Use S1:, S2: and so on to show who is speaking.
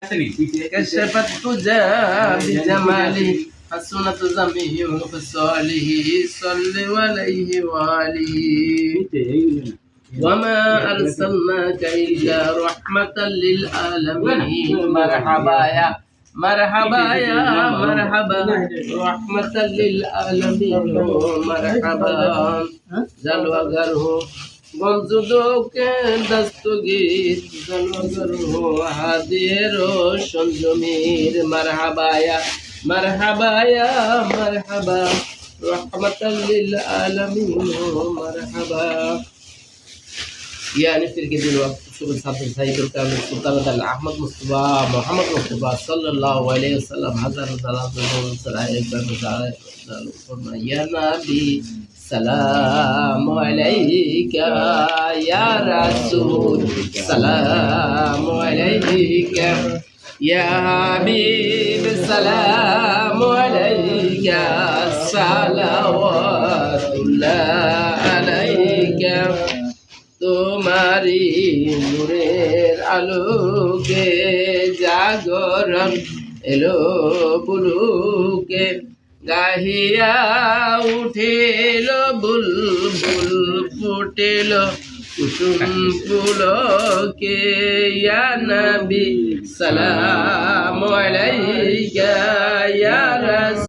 S1: كشفت تجا بجماله حسنت جميع خصاله صل عليه وآله وما أرسلناك إلا رحمة للعالمين مرحبا يا مرحبا يا مرحبا رحمة للعالمين مرحبا जलवागर हो गमजुदो के दस्तगीर जलवागर हो हादिरो संजमीर मरहबाया मरहबाया मरहबा रहमतल लिल आलमीन मरहबा يعني في الجديد وقت شغل صاحب سيد الكامل سلطان أحمد مصطفى محمد مصطفى صلى الله عليه وسلم حضر صلاة يا نبي سلام عليك يا رسول سلام عليك يا حبيب سلام عليك صلوات الله عليك তোমারি নূরের আলোকে জাগরণ এলো বুলুকে গাহিয়া উঠেল বুলবুল ফুটেল কুসুম ফুলকে ইয়া নবী সালাম আলাইকা ইয়া রাসূল